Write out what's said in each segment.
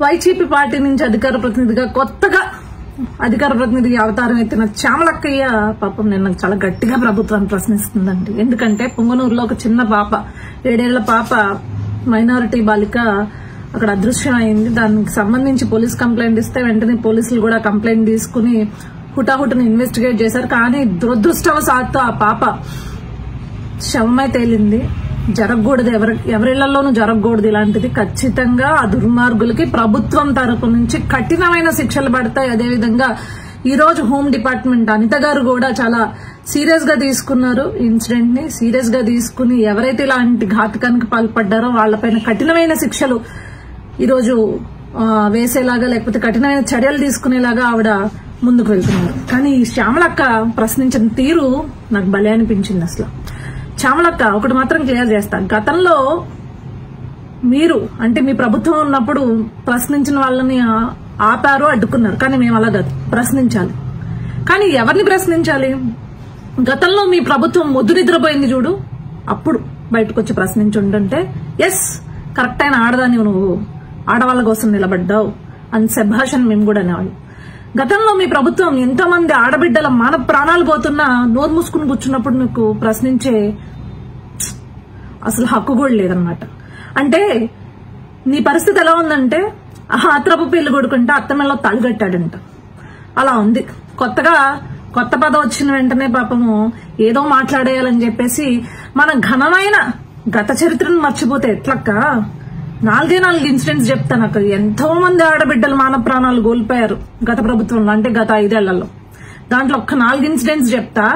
YCP party నుంచి అధికార ప్రతినిధిగా కొత్తగా అధికార ప్రతినిధి అవతారం ఎత్తిన చామలక్కయ్య పాపం నిన్న చాలా గట్టిగా ప్రభుత్వాన్ని ప్రశ్నిస్తుందండి. ఎందుకంటే పొంగనూరులో ఒక చిన్న పాప 7 ఏళ్ల పాప మైనారిటీ బాలిక అక్కడ అదృశ్యం అయింది. దానికి సంబంధించి పోలీస్ కంప్లైంట్ ఇస్తే వెంటనే పోలీసులు కూడా కంప్లైంట్ తీసుకుని హుటాహుటిని ఇన్వెస్టిగేట్ చేశారు. కానీ దురదృష్టవశాత్తు ఆ పాప శవమై తేలింది. జరగకూడదు, ఎవరిళ్లలోనూ జరగకూడదు ఇలాంటిది. ఖచ్చితంగా ఆ దుర్మార్గులకి ప్రభుత్వం తరపు నుంచి కఠినమైన శిక్షలు పడతాయి. అదేవిధంగా ఈ రోజు హోమ్ డిపార్ట్మెంట్ అనిత గారు కూడా చాలా సీరియస్ గా తీసుకున్నారు. ఇన్సిడెంట్ ని సీరియస్ గా తీసుకుని ఎవరైతే ఇలాంటి ఘాతకానికి పాల్పడ్డారో వాళ్లపైన కఠినమైన శిక్షలు ఈరోజు వేసేలాగా లేకపోతే కఠినమైన చర్యలు తీసుకునేలాగా ఆవిడ ముందుకు వెళ్తున్నారు. కానీ ఈ శ్యామలక్క ప్రశ్నించిన తీరు నాకు భలే అనిపించింది. అసలు శ్యామలక్క ఒకటి మాత్రం క్లియర్ చేస్తా, గతంలో మీరు అంటే మీ ప్రభుత్వం ఉన్నప్పుడు ప్రశ్నించిన వాళ్ళని ఆపారు, అడ్డుకున్నారు. కానీ మేము అలా కాదు, ప్రశ్నించాలి. కానీ ఎవరిని ప్రశ్నించాలి? గతంలో మీ ప్రభుత్వం మొద్దు నిద్రపోయింది చూడు, అప్పుడు బయటకు వచ్చి ప్రశ్నించుంటుంటే ఎస్ కరెక్ట్ అయిన ఆడదాన్ని నువ్వు ఆడవాళ్ళ కోసం నిలబడ్డావు అని శభాషని మేము కూడా అనేవాళ్ళు. గతంలో మీ ప్రభుత్వం ఎంతో మంది ఆడబిడ్డల మాన ప్రాణాలు పోతున్నా నోరు మూసుకుని కూర్చున్నప్పుడు నీకు ప్రశ్నించే అసలు హక్కు కూడా లేదనమాట. అంటే నీ పరిస్థితి ఎలా ఉందంటే అత్రపు పెళ్లి కొడుకుంటే అత్తమెల్లో తాళిగట్టాడంట, అలా ఉంది. కొత్త పదం వచ్చిన వెంటనే పాపము ఏదో మాట్లాడేయాలని చెప్పేసి మన ఘనమైన గత చరిత్రను మర్చిపోతే ఎట్లక్క? 4 ఇన్సిడెంట్స్ చెప్తాను. అక్కడ ఎంతో మంది ఆడబిడ్డలు మాన ప్రాణాలు కోల్పోయారు గత ప్రభుత్వంలో, అంటే గత 5 ఏళ్లలో. దాంట్లో ఒక్క 4 ఇన్సిడెంట్స్ చెప్తా.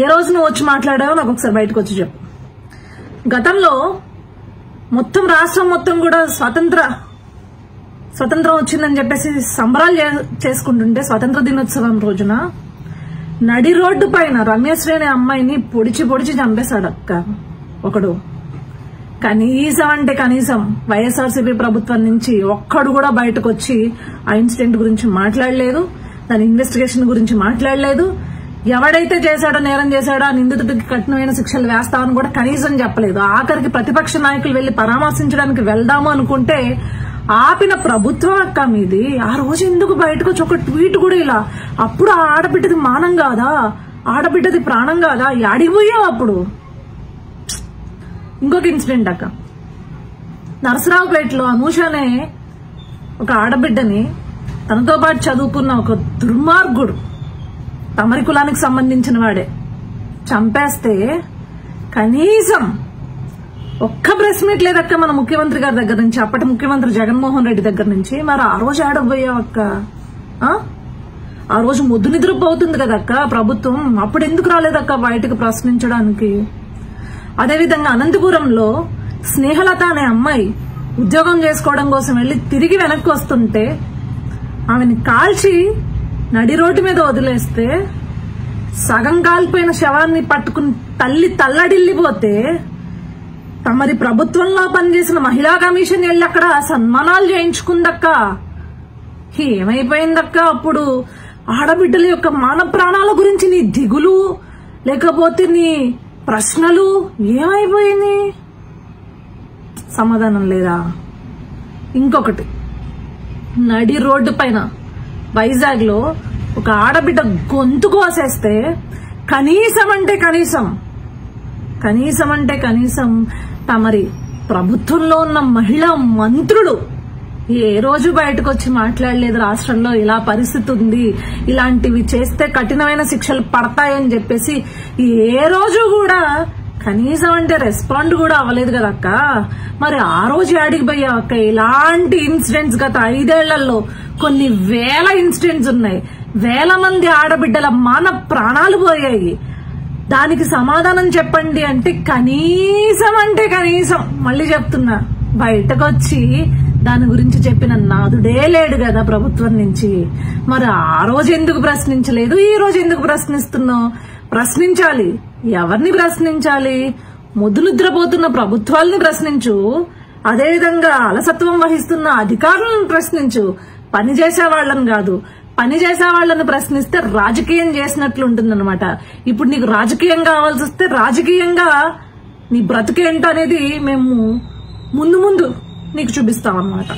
ఏ రోజు నువ్వు వచ్చి మాట్లాడావో నాకు ఒకసారి బయటకు వచ్చి చెప్పు. గతంలో మొత్తం రాష్ట్రం మొత్తం కూడా స్వతంత్రం వచ్చిందని చెప్పేసి సంబరాలు చేసుకుంటుంటే స్వతంత్ర దినోత్సవం రోజున నడి రోడ్డు పైన రమ్యశ్రీ అనే అమ్మాయిని పొడిచి చంపేశాడు అక్క ఒకడు. కనీసం అంటే కనీసం వైఎస్ఆర్సీపీ ప్రభుత్వం నుంచి ఒక్కడు కూడా బయటకు వచ్చి ఆ ఇన్సిడెంట్ గురించి మాట్లాడలేదు, దాని ఇన్వెస్టిగేషన్ గురించి మాట్లాడలేదు. ఎవడైతే చేశాడో నేరం చేశాడో ఆ నిందితుడికి కఠినమైన శిక్షలు వేస్తామని కూడా కనీసం చెప్పలేదు. ఆఖరికి ప్రతిపక్ష నాయకులు వెళ్లి పరామర్శించడానికి వెళ్దాము అనుకుంటే ఆపిన ప్రభుత్వం అక్క మీది. ఆ రోజు ఎందుకు బయటకు వచ్చి ఒక ట్వీట్ కూడా ఇలా? అప్పుడు ఆ ఆడబిడ్డది మానం కాదా? ఆడబిడ్డది ప్రాణం కాదా? యాడిపోయావు అప్పుడు? ఇంకొక ఇన్సిడెంట్ అక్క, నరసరావుపేటలో అనూష అనే ఒక ఆడబిడ్డని తనతో పాటు చదువుకున్న ఒక దుర్మార్గుడు తమరి కులానికి సంబంధించిన వాడే చంపేస్తే కనీసం ఒక్క ప్రెస్ మీట్ లేదక్క మన ముఖ్యమంత్రి గారి దగ్గర నుంచి, అప్పటి ముఖ్యమంత్రి జగన్మోహన్ రెడ్డి దగ్గర నుంచి. మరి ఆ రోజు ఆడబోయావక్క? ఆ రోజు ముద్దు నిద్రపోతుంది కదక్క ప్రభుత్వం, అప్పుడు ఎందుకు రాలేదక్క బయటకు ప్రశ్నించడానికి? అదేవిధంగా అనంతపురంలో స్నేహలత అనే అమ్మాయి ఉద్యోగం చేసుకోవడం కోసం వెళ్లి తిరిగి వెనక్కి వస్తుంటే ఆమెని కాల్చి నడి రోడ్డు మీద వదిలేస్తే సగం కాలిపోయిన శవాన్ని పట్టుకుని తల్లి తల్లడిల్లిపోతే తమరి ప్రభుత్వంలో పనిచేసిన మహిళా కమిషన్ వెళ్ళి అక్కడ సన్మానాలు చేయించుకుందక్క. ఏమైపోయిందక్క అప్పుడు? ఆడబిడ్డల యొక్క మాన ప్రాణాల గురించి నీ దిగులు లేకపోతే నీ ప్రశ్నలు ఏమైపోయింది? సమాధానం లేదా? ఇంకొకటి, నడి రోడ్డు పైన వైజాగ్ లో ఒక ఆడబిడ్డ గొంతు కోసేస్తే కనీసం అంటే కనీసం తమరి ప్రభుత్వంలో ఉన్న మహిళా మంత్రులు ఏ రోజు బయటకు వచ్చి మాట్లాడలేదు. రాష్ట్రంలో ఇలా పరిస్థితి ఉంది, ఇలాంటివి చేస్తే కఠినమైన శిక్షలు పడతాయని చెప్పేసి ఏ రోజు కూడా కనీసం అంటే రెస్పాండ్ కూడా అవ్వలేదు కదక్క. మరి ఆ రోజు ఆడికి పోయావక్క? ఇలాంటి ఇన్సిడెంట్స్ గత 5 ఏళ్లలో కొన్ని వేల ఇన్సిడెంట్స్ ఉన్నాయి. వేల మంది ఆడబిడ్డల మాన ప్రాణాలు పోయాయి. దానికి సమాధానం చెప్పండి అంటే కనీసం మళ్ళీ చెప్తున్నా, బయటకు వచ్చి దాని గురించి చెప్పిన నాదుడే లేడు కదా ప్రభుత్వం నుంచి. మరి ఆ రోజు ఎందుకు ప్రశ్నించలేదు? ఈ రోజు ఎందుకు ప్రశ్నిస్తున్నావు? ప్రశ్నించాలి. ఎవరిని ప్రశ్నించాలి? మొద్దు నిద్రపోతున్న ప్రభుత్వాలని ప్రశ్నించు, అదేవిధంగా అలసత్వం వహిస్తున్న అధికారులను ప్రశ్నించు, పనిచేసే వాళ్ళని కాదు. పనిచేసే వాళ్ళని ప్రశ్నిస్తే రాజకీయం చేసినట్లు ఉంటుందన్నమాట. ఇప్పుడు నీకు రాజకీయం కావాల్సి వస్తే రాజకీయంగా నీ బ్రతికేంటనేది మేము ముందు నీకు చూపిస్తాం అన్నమాట.